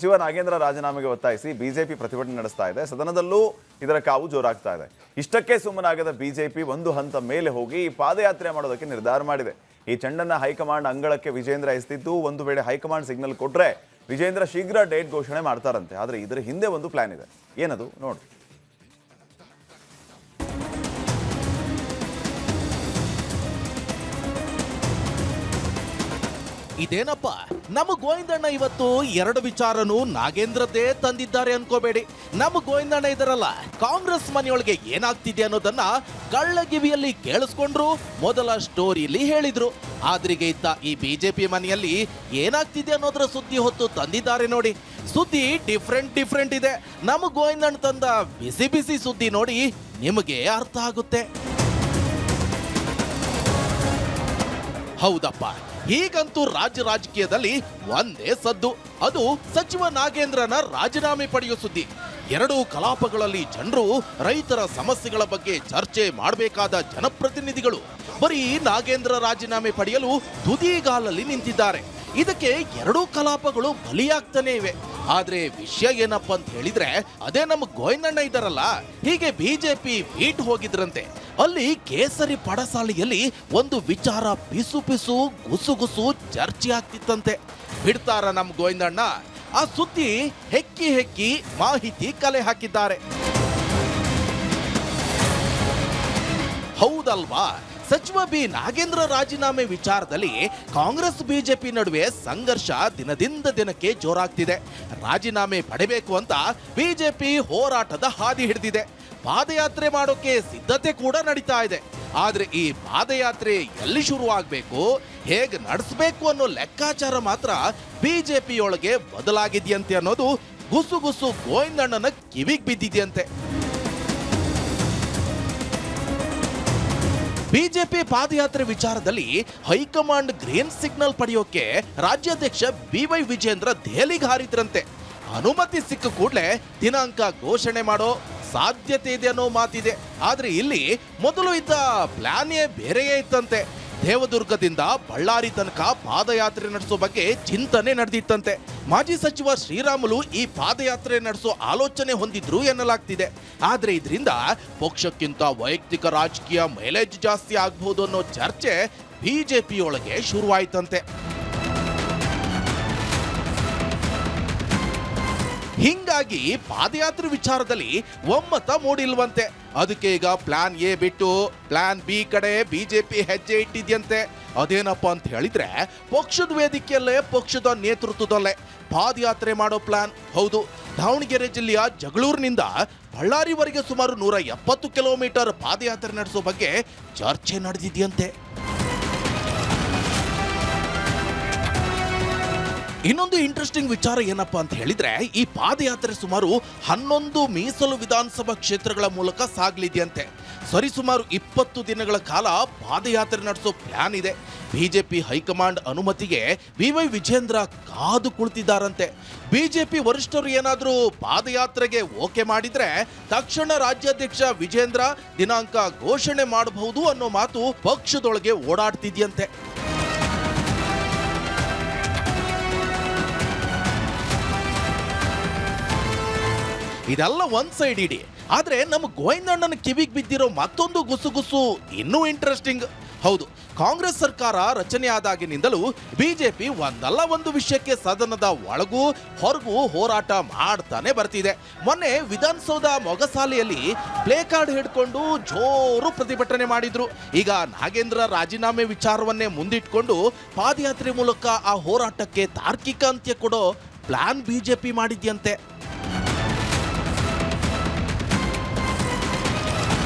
ಸಚಿವ ನಾಗೇಂದ್ರ ರಾಜೀನಾಮೆಗೆ ಒತ್ತಾಯಿಸಿ ಬಿಜೆಪಿ ಪ್ರತಿಭಟನೆ ನಡೆಸ್ತಾ ಇದೆ. ಸದನದಲ್ಲೂ ಇದರ ಕಾವು ಜೋರಾಗ್ತಾ ಇದೆ. ಇಷ್ಟಕ್ಕೆ ಸುಮ್ಮನಾಗದ ಬಿಜೆಪಿ ಒಂದು ಹಂತ ಮೇಲೆ ಹೋಗಿ ಪಾದಯಾತ್ರೆ ಮಾಡೋದಕ್ಕೆ ನಿರ್ಧಾರ ಮಾಡಿದೆ. ಈ ಚೆಂಡನ್ನ ಹೈಕಮಾಂಡ್ ಅಂಗಳಕ್ಕೆ ವಿಜೇಂದ್ರ ಎಸೆದಿದ್ದು, ಒಂದು ವೇಳೆ ಹೈಕಮಾಂಡ್ ಸಿಗ್ನಲ್ ಕೊಟ್ರೆ ವಿಜೇಂದ್ರ ಶೀಘ್ರ ಡೇಟ್ ಘೋಷಣೆ ಮಾಡ್ತಾರಂತೆ. ಆದರೆ ಇದರ ಹಿಂದೆ ಒಂದು ಪ್ಲಾನ್ ಇದೆ. ಏನದು ನೋಡಿ. ಇದೇನಪ್ಪ, ನಮ್ಮ ಗೋವಿಂದಣ್ಣ ಇವತ್ತು ಎರಡು ವಿಚಾರನೂ ನಾಗೇಂದ್ರದ್ದೇ ತಂದಿದ್ದಾರೆ ಅನ್ಕೋಬೇಡಿ. ನಮ್ಮ ಗೋವಿಂದಣ್ಣ ಇದರಲ್ಲ, ಕಾಂಗ್ರೆಸ್ ಮನೆಯೊಳಗೆ ಏನಾಗ್ತಿದೆ ಅನ್ನೋದನ್ನ ಕಳ್ಳಗಿವಿಯಲ್ಲಿ ಕೇಳಿಸ್ಕೊಂಡ್ರು, ಮೊದಲ ಸ್ಟೋರಿಯಲ್ಲಿ ಹೇಳಿದ್ರು. ಆದ್ರಿಗೆ ಇದ್ದ ಈ ಬಿಜೆಪಿ ಮನೆಯಲ್ಲಿ ಏನಾಗ್ತಿದೆ ಅನ್ನೋದ್ರ ಸುದ್ದಿ ಹೊತ್ತು ತಂದಿದ್ದಾರೆ ನೋಡಿ. ಸುದ್ದಿ ಡಿಫ್ರೆಂಟ್ ಇದೆ. ನಮ್ಮ ಗೋವಿಂದಣ್ಣ ತಂದ ಬಿಸಿ ಬಿಸಿ ಸುದ್ದಿ ನೋಡಿ ನಿಮಗೆ ಅರ್ಥ ಆಗುತ್ತೆ. ಹೌದಪ್ಪ, ಹೀಗಂತೂ ರಾಜಕೀಯದಲ್ಲಿ ಒಂದೇ ಸದ್ದು, ಅದು ಸಚಿವ ನಾಗೇಂದ್ರನ ರಾಜೀನಾಮೆ ಪಡೆಯುವ ಸುದ್ದಿ. ಎರಡೂ ಕಲಾಪಗಳಲ್ಲಿ ಜನರು ರೈತರ ಸಮಸ್ಯೆಗಳ ಬಗ್ಗೆ ಚರ್ಚೆ ಮಾಡಬೇಕಾದ ಜನಪ್ರತಿನಿಧಿಗಳು ಬರೀ ನಾಗೇಂದ್ರ ರಾಜೀನಾಮೆ ಪಡೆಯಲು ತುದಿಗಾಲಲ್ಲಿ ನಿಂತಿದ್ದಾರೆ. ಇದಕ್ಕೆ ಎರಡೂ ಕಲಾಪಗಳು ಬಲಿಯಾಗ್ತಾನೆ ಇವೆ. ಆದ್ರೆ ವಿಷಯ ಏನಪ್ಪ ಅಂತ ಹೇಳಿದ್ರೆ, ಅದೇ ನಮ್ಮ ಗೋವಿಂದಣ್ಣ ಇದ್ದಾರಲ್ಲ, ಹೀಗೆ ಬಿಜೆಪಿ ಬೀಟ್ ಹೋಗಿದ್ರಂತೆ. ಅಲ್ಲಿ ಕೇಸರಿ ಪಡಸಾಲೆಯಲ್ಲಿ ಒಂದು ವಿಚಾರ ಪಿಸು ಗುಸು ಚರ್ಚೆ ಆಗ್ತಿತ್ತಂತೆ. ಬಿಡ್ತಾರ ನಮ್ಮ ಗೋವಿಂದಣ್ಣ? ಆ ಸುದ್ದಿ ಹೆಕ್ಕಿ ಮಾಹಿತಿ ಕಲೆ ಹಾಕಿದ್ದಾರೆ. ಹೌದಲ್ವಾ? ಸಚಿವ ಬಿ ನಾಗೇಂದ್ರ ರಾಜೀನಾಮೆ ವಿಚಾರದಲ್ಲಿ ಕಾಂಗ್ರೆಸ್ ಬಿಜೆಪಿ ನಡುವೆ ಸಂಘರ್ಷ ದಿನದಿಂದ ದಿನಕ್ಕೆ ಜೋರಾಗ್ತಿದೆ. ರಾಜೀನಾಮೆ ಪಡೆಯಬೇಕು ಅಂತ ಬಿಜೆಪಿ ಹೋರಾಟದ ಹಾದಿ ಹಿಡಿದಿದೆ. ಪಾದಯಾತ್ರೆ ಮಾಡೋಕೆ ಸಿದ್ಧತೆ ಕೂಡ ನಡೀತಾ ಇದೆ. ಆದ್ರೆ ಈ ಪಾದಯಾತ್ರೆ ಎಲ್ಲಿ ಶುರುವಾಗಬೇಕು, ಹೇಗೆ ನಡೆಸಬೇಕು ಅನ್ನೋ ಲೆಕ್ಕಾಚಾರ ಮಾತ್ರ ಬಿಜೆಪಿಯೊಳಗೆ ಬದಲಾಗಿದೆಯಂತೆ ಅನ್ನೋದು ಗುಸು ಗೋವಿಂದಣ್ಣನ ಕಿವಿಗೆ ಬಿದ್ದಿದೆಯಂತೆ. ಬಿಜೆಪಿ ಪಾದಯಾತ್ರೆ ವಿಚಾರದಲ್ಲಿ ಹೈಕಮಾಂಡ್ ಗ್ರೀನ್ ಸಿಗ್ನಲ್ ಪಡೆಯೋಕೆ ರಾಜ್ಯಾಧ್ಯಕ್ಷ BY ವಿಜೇಂದ್ರ ದೆಹಲಿಗೆ ಹಾರಿದ್ರಂತೆ. ಅನುಮತಿ ಸಿಕ್ಕ ಕೂಡಲೇ ದಿನಾಂಕ ಘೋಷಣೆ ಮಾಡೋ ಸಾಧ್ಯತೆ ಇದೆ ಅನ್ನೋ ಮಾತಿದೆ. ಆದ್ರೆ ಇಲ್ಲಿ ಮೊದಲು ಇದ್ದ ಪ್ಲಾನೇ ಬೇರೆಯೇ ಇತ್ತಂತೆ. ದೇವದುರ್ಗದಿಂದ ಬಳ್ಳಾರಿ ತನಕ ಪಾದಯಾತ್ರೆ ನಡೆಸೋ ಬಗ್ಗೆ ಚಿಂತನೆ ನಡೆದಿತ್ತಂತೆ. ಮಾಜಿ ಸಚಿವ ಶ್ರೀರಾಮುಲು ಈ ಪಾದಯಾತ್ರೆ ನಡೆಸೋ ಆಲೋಚನೆ ಹೊಂದಿದ್ರು ಎನ್ನಲಾಗ್ತಿದೆ. ಆದ್ರೆ ಇದರಿಂದ ಪಕ್ಷಕ್ಕಿಂತ ವೈಯಕ್ತಿಕ ರಾಜಕೀಯ ಮೈಲೇಜ್ ಜಾಸ್ತಿ ಆಗಬಹುದು ಅನ್ನೋ ಚರ್ಚೆ ಬಿಜೆಪಿಯೊಳಗೆ ಶುರುವಾಯ್ತಂತೆ. ಹಿಂಗಾಗಿ ಪಾದಯಾತ್ರೆ ವಿಚಾರದಲ್ಲಿ ಒಮ್ಮತ ಮೂಡಿಲ್ವಂತೆ. ಅದಕ್ಕೆ ಈಗ ಪ್ಲಾನ್ ಎ ಬಿಟ್ಟು ಪ್ಲಾನ್ ಬಿ ಕಡೆ ಬಿಜೆಪಿ ಹೆಜ್ಜೆ ಇಟ್ಟಿದ್ಯಂತೆ. ಅದೇನಪ್ಪ ಅಂತ ಹೇಳಿದ್ರೆ, ಪಕ್ಷದ ವೇದಿಕೆಯಲ್ಲೇ ಪಕ್ಷದ ನೇತೃತ್ವದಲ್ಲೇ ಪಾದಯಾತ್ರೆ ಮಾಡೋ ಪ್ಲಾನ್. ಹೌದು, ದಾವಣಗೆರೆ ಜಿಲ್ಲೆಯ ಜಗಳೂರಿನಿಂದ ಬಳ್ಳಾರಿವರೆಗೆ ಸುಮಾರು 170 ಕಿಲೋಮೀಟರ್ ಪಾದಯಾತ್ರೆ ನಡೆಸೋ ಬಗ್ಗೆ ಚರ್ಚೆ ನಡೆದಿದೆಯಂತೆ. ಇನ್ನೊಂದು ಇಂಟ್ರೆಸ್ಟಿಂಗ್ ವಿಚಾರ ಏನಪ್ಪಾ ಅಂತ ಹೇಳಿದ್ರೆ, ಈ ಪಾದಯಾತ್ರೆ ಸುಮಾರು 11 ಮೀಸಲು ವಿಧಾನಸಭಾ ಕ್ಷೇತ್ರಗಳ ಮೂಲಕ ಸಾಗಲಿದೆಯಂತೆ. ಸರಿಸುಮಾರು 20 ದಿನಗಳ ಕಾಲ ಪಾದಯಾತ್ರೆ ನಡೆಸೋ ಪ್ಲಾನ್ ಇದೆ. ಬಿಜೆಪಿ ಹೈಕಮಾಂಡ್ ಅನುಮತಿಗೆ BY ವಿಜೇಂದ್ರ ಕಾದು ಕುಳಿತಿದ್ದಾರಂತೆ. ಬಿಜೆಪಿ ವರಿಷ್ಠರು ಏನಾದರೂ ಪಾದಯಾತ್ರೆಗೆ ಓಕೆ ಮಾಡಿದ್ರೆ ತಕ್ಷಣ ರಾಜ್ಯಾಧ್ಯಕ್ಷ ವಿಜೇಂದ್ರ ದಿನಾಂಕ ಘೋಷಣೆ ಮಾಡಬಹುದು ಅನ್ನೋ ಮಾತು ಪಕ್ಷದೊಳಗೆ ಓಡಾಡ್ತಿದ್ಯಂತೆ. ಇದೆಲ್ಲ ಒಂದ್ ಸೈಡ್ ಇಡಿ. ಆದ್ರೆ ನಮ್ಮ ಗೋವಿಂದಣ್ಣನ ಕಿವಿಗೆ ಬಿದ್ದಿರೋ ಮತ್ತೊಂದು ಗುಸು ಇನ್ನೂ ಇಂಟ್ರೆಸ್ಟಿಂಗ್. ಹೌದು, ಕಾಂಗ್ರೆಸ್ ಸರ್ಕಾರ ರಚನೆ ಆದಾಗಿನಿಂದಲೂ ಬಿಜೆಪಿ ಒಂದಲ್ಲ ಒಂದು ವಿಷಯಕ್ಕೆ ಸದನದ ಒಳಗೂ ಹೊರಗೂ ಹೋರಾಟ ಮಾಡ್ತಾನೆ ಬರ್ತಿದೆ. ಮೊನ್ನೆ ವಿಧಾನಸೌಧ ಮೊಗಸಾಲೆಯಲ್ಲಿ ಪ್ಲೇ ಕಾರ್ಡ್ ಹಿಡ್ಕೊಂಡು ಜೋರು ಪ್ರತಿಭಟನೆ ಮಾಡಿದ್ರು. ಈಗ ನಾಗೇಂದ್ರ ರಾಜೀನಾಮೆ ವಿಚಾರವನ್ನೇ ಮುಂದಿಟ್ಕೊಂಡು ಪಾದಯಾತ್ರೆ ಮೂಲಕ ಆ ಹೋರಾಟಕ್ಕೆ ತಾರ್ಕಿಕ ಅಂತ್ಯ ಕೊಡೋ ಪ್ಲಾನ್ ಬಿಜೆಪಿ ಮಾಡಿದ್ಯಂತೆ.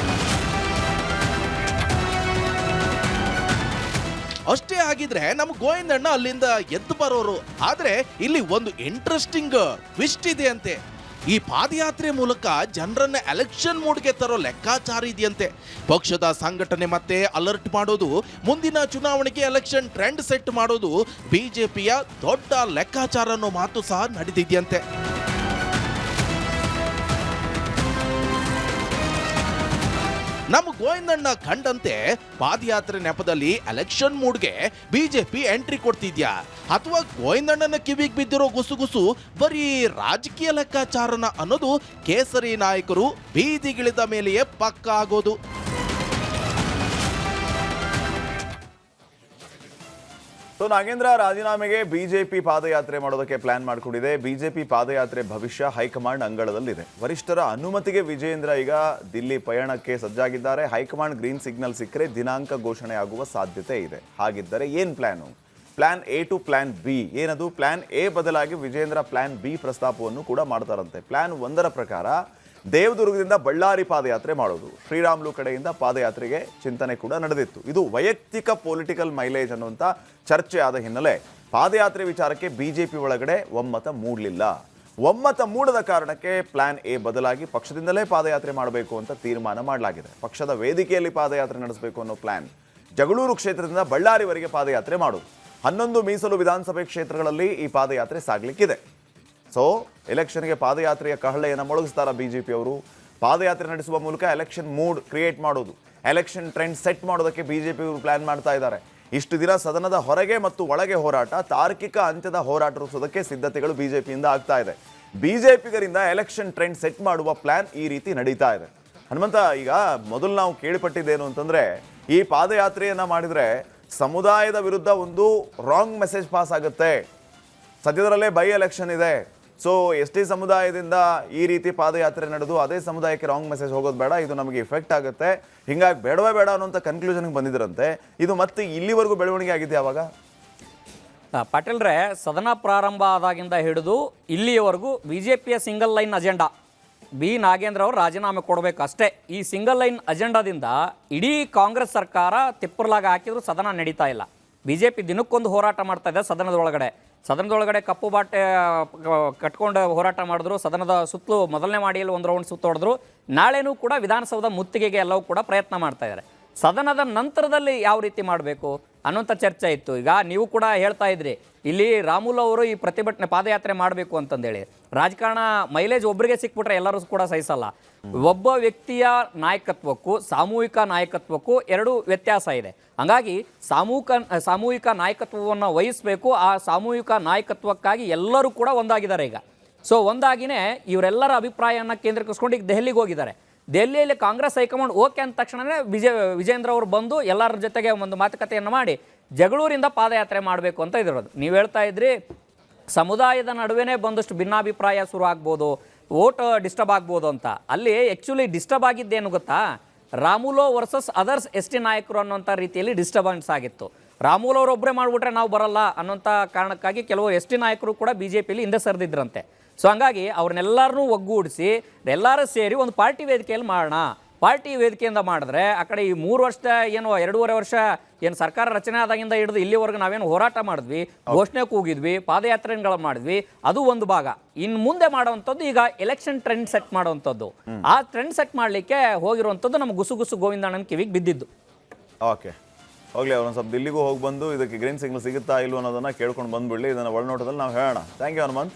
ಅಷ್ಟೇ ಆಗಿದ್ರೆ ನಮ್ಮ ಗೋವಿಂದಣ್ಣ ಅಲ್ಲಿಂದ ಎದ್ದು ಬರೋರು. ಆದ್ರೆ ಇಲ್ಲಿ ಒಂದು ಇಂಟ್ರೆಸ್ಟಿಂಗ್ ಟ್ವಿಸ್ಟ್ ಇದೆ ಅಂತೆ. ಈ ಪಾದಯಾತ್ರೆ ಮೂಲಕ ಜನರನ್ನ ಎಲೆಕ್ಷನ್ ಮೂಡ್ಗೆ ತರೋ ಲೆಕ್ಕಾಚಾರ ಇದೆಯಂತೆ. ಪಕ್ಷದ ಸಂಘಟನೆ ಮತ್ತೆ ಅಲರ್ಟ್ ಮಾಡೋದು, ಮುಂದಿನ ಚುನಾವಣೆಗೆ ಎಲೆಕ್ಷನ್ ಟ್ರೆಂಡ್ ಸೆಟ್ ಮಾಡೋದು ಬಿಜೆಪಿಯ ದೊಡ್ಡ ಲೆಕ್ಕಾಚಾರ ಅನ್ನೋ ಮಾತು ಸಹ ನಡೆದಿದೆಯಂತೆ. ನಮ್ಮ ಗೋವಿಂದಣ್ಣ ಕಂಡಂತೆ ಪಾದಯಾತ್ರೆ ನೆಪದಲ್ಲಿ ಎಲೆಕ್ಷನ್ ಮೂಡ್ಗೆ ಬಿಜೆಪಿ ಎಂಟ್ರಿ ಕೊಡ್ತಿದ್ಯಾ ಅಥವಾ ಗೋವಿಂದಣ್ಣನ ಕಿವಿಗೆ ಬಿದ್ದಿರೋ ಗುಸುಗುಸು ಬರೀ ರಾಜಕೀಯ ಲೆಕ್ಕಾಚಾರನ ಅನ್ನೋದು ಕೇಸರಿ ನಾಯಕರು ಬೀದಿಗಿಳಿದ ಮೇಲೆಯೇ ಪಕ್ಕ ಆಗೋದು. ಸೊ ನಾಗೇಂದ್ರ ರಾಜೀನಾಮೆಗೆ ಬಿಜೆಪಿ ಪಾದಯಾತ್ರೆ ಮಾಡೋದಕ್ಕೆ ಪ್ಲಾನ್ ಮಾಡಿಕೊಂಡಿದೆ. ಬಿಜೆಪಿ ಪಾದಯಾತ್ರೆ ಭವಿಷ್ಯ ಹೈಕಮಾಂಡ್ ಅಂಗಳದಲ್ಲಿದೆ. ವರಿಷ್ಠರ ಅನುಮತಿಗೆ ವಿಜಯೇಂದ್ರ ಈಗ ದಿಲ್ಲಿ ಪಯಣಕ್ಕೆ ಸಜ್ಜಾಗಿದ್ದಾರೆ. ಹೈಕಮಾಂಡ್ ಗ್ರೀನ್ ಸಿಗ್ನಲ್ ಸಿಕ್ಕರೆ ದಿನಾಂಕ ಘೋಷಣೆ ಆಗುವ ಸಾಧ್ಯತೆ ಇದೆ. ಹಾಗಿದ್ದರೆ ಏನ್ plan? Plan A to plan B ಏನದು? ಪ್ಲಾನ್ ಎ ಬದಲಾಗಿ ವಿಜಯೇಂದ್ರ ಪ್ಲಾನ್ ಬಿ ಪ್ರಸ್ತಾಪವನ್ನು ಕೂಡ ಮಾಡ್ತಾರಂತೆ. ಪ್ಲಾನ್ 1ರ ಪ್ರಕಾರ ದೇವದುರ್ಗದಿಂದ ಬಳ್ಳಾರಿ ಪಾದಯಾತ್ರೆ ಮಾಡೋದು. ಶ್ರೀರಾಮುಲು ಕಡೆಯಿಂದ ಪಾದಯಾತ್ರೆಗೆ ಚಿಂತನೆ ಕೂಡ ನಡೆದಿತ್ತು. ಇದು ವೈಯಕ್ತಿಕ ಪೊಲಿಟಿಕಲ್ ಮೈಲೇಜ್ ಅನ್ನುವಂಥ ಚರ್ಚೆ ಆದ ಹಿನ್ನೆಲೆ ಪಾದಯಾತ್ರೆ ವಿಚಾರಕ್ಕೆ ಬಿಜೆಪಿ ಒಳಗಡೆ ಒಮ್ಮತ ಮೂಡಲಿಲ್ಲ. ಒಮ್ಮತ ಮೂಡದ ಕಾರಣಕ್ಕೆ ಪ್ಲಾನ್ ಎ ಬದಲಾಗಿ ಪಕ್ಷದಿಂದಲೇ ಪಾದಯಾತ್ರೆ ಮಾಡಬೇಕು ಅಂತ ತೀರ್ಮಾನ ಮಾಡಲಾಗಿದೆ. ಪಕ್ಷದ ವೇದಿಕೆಯಲ್ಲಿ ಪಾದಯಾತ್ರೆ ನಡೆಸಬೇಕು ಅನ್ನೋ ಪ್ಲಾನ್. ಜಗಳೂರು ಕ್ಷೇತ್ರದಿಂದ ಬಳ್ಳಾರಿವರೆಗೆ ಪಾದಯಾತ್ರೆ ಮಾಡೋದು. 11 ಮೀಸಲು ವಿಧಾನಸಭೆ ಕ್ಷೇತ್ರಗಳಲ್ಲಿ ಈ ಪಾದಯಾತ್ರೆ ಸಾಗಲಿಕ್ಕಿದೆ. ಸೊ ಎಲೆಕ್ಷನ್ಗೆ ಪಾದಯಾತ್ರೆಯ ಕಹಳೆಯನ್ನು ಮೊಳಗಿಸ್ತಾರ ಬಿಜೆಪಿ ಅವರು. ಪಾದಯಾತ್ರೆ ನಡೆಸುವ ಮೂಲಕ ಎಲೆಕ್ಷನ್ ಮೂಡ್ ಕ್ರಿಯೇಟ್ ಮಾಡೋದು, ಎಲೆಕ್ಷನ್ ಟ್ರೆಂಡ್ ಸೆಟ್ ಮಾಡೋದಕ್ಕೆ ಬಿಜೆಪಿ ಅವರು ಪ್ಲಾನ್ ಮಾಡ್ತಾ ಇದ್ದಾರೆ. ಇಷ್ಟು ದಿನ ಸದನದ ಹೊರಗೆ ಮತ್ತು ಒಳಗೆ ಹೋರಾಟ, ತಾರ್ಕಿಕ ಅಂತ್ಯದ ಹೋರಾಟ ರೂಪಿಸೋದಕ್ಕೆ ಸಿದ್ಧತೆಗಳು ಬಿಜೆಪಿಯಿಂದ ಆಗ್ತಾ ಇದೆ. ಬಿಜೆಪಿಗರಿಂದ ಎಲೆಕ್ಷನ್ ಟ್ರೆಂಡ್ ಸೆಟ್ ಮಾಡುವ ಪ್ಲಾನ್ ಈ ರೀತಿ ನಡೀತಾ ಇದೆ. ಹನುಮಂತ, ಈಗ ಮೊದಲು ನಾವು ಕೇಳಿಪಟ್ಟಿದ್ದೇನು ಅಂತಂದ್ರೆ, ಈ ಪಾದಯಾತ್ರೆಯನ್ನ ಮಾಡಿದ್ರೆ ಸಮುದಾಯದ ವಿರುದ್ಧ ಒಂದು ರಾಂಗ್ ಮೆಸೇಜ್ ಪಾಸ್ ಆಗುತ್ತೆ. ಸದ್ಯದರಲ್ಲೇ ಬೈ ಎಲೆಕ್ಷನ್ ಇದೆ. ಸೊ ಎಸ್ ಟಿ ಸಮುದಾಯದಿಂದ ಈ ರೀತಿ ಪಾದಯಾತ್ರೆ ನಡೆದು ಅದೇ ಸಮುದಾಯಕ್ಕೆ ರಾಂಗ್ ಮೆಸೇಜ್ ಹೋಗೋದು ಬೇಡ, ಇದು ನಮಗೆ ಇಫೆಕ್ಟ್ ಆಗುತ್ತೆ, ಹಿಂಗಾಗಿ ಬೇಡವೇ ಬೇಡ ಅನ್ನೋಂಥ ಕನ್ಕ್ಲೂಷನ್ಗೆ ಬಂದಿದ್ರಂತೆ. ಇದು ಮತ್ತೆ ಇಲ್ಲಿವರೆಗೂ ಬೆಳವಣಿಗೆ ಆಗಿದೆ. ಯಾವಾಗ ಪಾಟೀಲ್ರೆ, ಸದನ ಪ್ರಾರಂಭ ಆದಾಗಿಂದ ಹಿಡಿದು ಇಲ್ಲಿಯವರೆಗೂ ಬಿಜೆಪಿಯ single line agenda B Nagendra ಅವರು ರಾಜೀನಾಮೆ ಕೊಡಬೇಕು ಅಷ್ಟೇ. ಈ ಸಿಂಗಲ್ ಲೈನ್ ಅಜೆಂಡಾದಿಂದ ಇಡೀ ಕಾಂಗ್ರೆಸ್ ಸರ್ಕಾರ ತಿಪ್ಪರ್ಲಾಗ ಹಾಕಿದ್ರು ಸದನ ನಡೀತಾ ಇಲ್ಲ. ಬಿಜೆಪಿ ದಿನಕ್ಕೊಂದು ಹೋರಾಟ ಮಾಡ್ತಾ ಇದೆ ಸದನದೊಳಗಡೆ ಕಪ್ಪು ಬಾಟೆ ಕಟ್ಕೊಂಡು ಹೋರಾಟ ಮಾಡಿದ್ರು. ಸದನದ ಸುತ್ತಲೂ ಮೊದಲನೇ ಮಾಡಿಯಲ್ಲಿ ಒಂದು ರೌಂಡ್ ಸುತ್ತ ಹೊಡೆದ್ರು. ನಾಳೆನೂ ಕೂಡ ವಿಧಾನಸೌಧ ಮುತ್ತಿಗೆಗೆ ಎಲ್ಲವೂ ಕೂಡ ಪ್ರಯತ್ನ ಮಾಡ್ತಾ ಇದ್ದಾರೆ. ಸದನದ ನಂತರದಲ್ಲಿ ಯಾವ ರೀತಿ ಮಾಡಬೇಕು ಅನ್ನೋಂಥ ಚರ್ಚೆ ಇತ್ತು. ಈಗ ನೀವು ಕೂಡ ಹೇಳ್ತಾ ಇದ್ರಿ, ಇಲ್ಲಿ ರಾಮುಲು ಅವರು ಈ ಪ್ರತಿಭಟನೆ ಪಾದಯಾತ್ರೆ ಮಾಡಬೇಕು ಅಂತಂದೇಳಿ. ರಾಜಕಾರಣ ಮೈಲೇಜ್ ಒಬ್ಬರಿಗೆ ಸಿಕ್ಬಿಟ್ರೆ ಎಲ್ಲರೂ ಕೂಡ ಸಹಿಸಲ್ಲ. ಒಬ್ಬ ವ್ಯಕ್ತಿಯ ನಾಯಕತ್ವಕ್ಕೂ ಸಾಮೂಹಿಕ ನಾಯಕತ್ವಕ್ಕೂ ಎರಡು ವ್ಯತ್ಯಾಸ ಇದೆ. ಹಾಗಾಗಿ ಸಾಮೂಹಿಕ ನಾಯಕತ್ವವನ್ನು ವಹಿಸಬೇಕು. ಆ ಸಾಮೂಹಿಕ ನಾಯಕತ್ವಕ್ಕಾಗಿ ಎಲ್ಲರೂ ಕೂಡ ಒಂದಾಗಿದ್ದಾರೆ ಈಗ. ಸೊ ಒಂದಾಗಿನೇ ಇವರೆಲ್ಲರ ಅಭಿಪ್ರಾಯವನ್ನು ಕೇಂದ್ರೀಕರಿಸ್ಕೊಂಡು ಈಗ ದೆಹಲಿಗೆ ಹೋಗಿದ್ದಾರೆ. ದೆಹಲಿಯಲ್ಲಿ ಕಾಂಗ್ರೆಸ್ ಹೈಕಮಾಂಡ್ ಓಕೆ ಅಂದ ತಕ್ಷಣವೇ ವಿಜೇಂದ್ರ ಅವರು ಬಂದು ಎಲ್ಲರ ಜೊತೆಗೆ ಒಂದು ಮಾತುಕತೆಯನ್ನು ಮಾಡಿ ಜಗಳೂರಿಂದ ಪಾದಯಾತ್ರೆ ಮಾಡಬೇಕು ಅಂತ ಇದಿರೋದು. ನೀವು ಹೇಳ್ತಾ ಇದ್ರಿ ಸಮುದಾಯದ ನಡುವೆನೇ ಬಂದಷ್ಟು ಭಿನ್ನಾಭಿಪ್ರಾಯ ಶುರು ಆಗ್ಬೋದು, ವೋಟ್ ಡಿಸ್ಟರ್ಬ್ ಆಗ್ಬೋದು ಅಂತ. ಅಲ್ಲಿ ಆ್ಯಕ್ಚುಲಿ ಡಿಸ್ಟರ್ಬ್ ಆಗಿದ್ದೇನು ಗೊತ್ತಾ? Ramulu versus others S T ನಾಯಕರು ಅನ್ನೋಂಥ ರೀತಿಯಲ್ಲಿ ಡಿಸ್ಟರ್ಬೆನ್ಸ್ ಆಗಿತ್ತು. ರಾಮುಲು ಅವರು ಒಬ್ಬರೇ ಮಾಡಿಬಿಟ್ರೆ ನಾವು ಬರಲ್ಲ ಅನ್ನೋಂಥ ಕಾರಣಕ್ಕಾಗಿ ಕೆಲವು ಎಸ್ ಟಿ ನಾಯಕರು ಕೂಡ ಬಿ ಜೆ ಪಿಲಿ ಹಿಂದೆ ಸರಿದಿದ್ರಂತೆ. ಸೊ ಹಂಗಾಗಿ ಅವ್ರನ್ನೆಲ್ಲರನ್ನೂ ಒಗ್ಗೂಡಿಸಿ ಎಲ್ಲರೂ ಸೇರಿ ಒಂದು ಪಾರ್ಟಿ ವೇದಿಕೆಯಲ್ಲಿ ಮಾಡೋಣ. ಪಾರ್ಟಿ ವೇದಿಕೆಯಿಂದ ಮಾಡಿದ್ರೆ ಆ ಕಡೆ ಈ 3 ವರ್ಷ ಏನು 2.5 ವರ್ಷ ಏನು ಸರ್ಕಾರ ರಚನೆ ಆದಾಗಿಂದ ಹಿಡಿದು ಇಲ್ಲಿವರೆಗೂ ನಾವೇನು ಹೋರಾಟ ಮಾಡಿದ್ವಿ, ಘೋಷಣೆ ಕೂಗಿದ್ವಿ, ಪಾದಯಾತ್ರೆಗಳು ಮಾಡಿದ್ವಿ, ಅದು ಒಂದು ಭಾಗ. ಇನ್ನು ಮುಂದೆ ಮಾಡುವಂಥದ್ದು ಈಗ ಎಲೆಕ್ಷನ್ ಟ್ರೆಂಡ್ ಸೆಟ್ ಮಾಡುವಂಥದ್ದು. ಆ ಟ್ರೆಂಡ್ ಸೆಟ್ ಮಾಡಲಿಕ್ಕೆ ಹೋಗಿರುವಂಥದ್ದು ನಮ್ಮ ಗುಸುಗುಸು ಗೋವಿಂದಣ್ಣನ ಕಿವಿಗೆ ಬಿದ್ದಿದ್ದು. ಓಕೆ, ಹೋಗ್ಲಿ, ಅವ್ರೊಂದು ಸ್ವಲ್ಪ ದಿಲ್ಲಿಗೂ ಹೋಗಿ ಬಂದು ಇದಕ್ಕೆ ಗ್ರೀನ್ ಸಿಗ್ನಲ್ ಸಿಗುತ್ತಾ ಇಲ್ವೋ ಅನ್ನೋದನ್ನ ಕೇಳ್ಕೊಂಡು ಬಂದ್ಬಿಡ್ಲಿ. ಇದನ್ನು ಒಳನೋಟದಲ್ಲಿ ನಾವು ಹೇಳೋಣ. Thank you Hanumanth.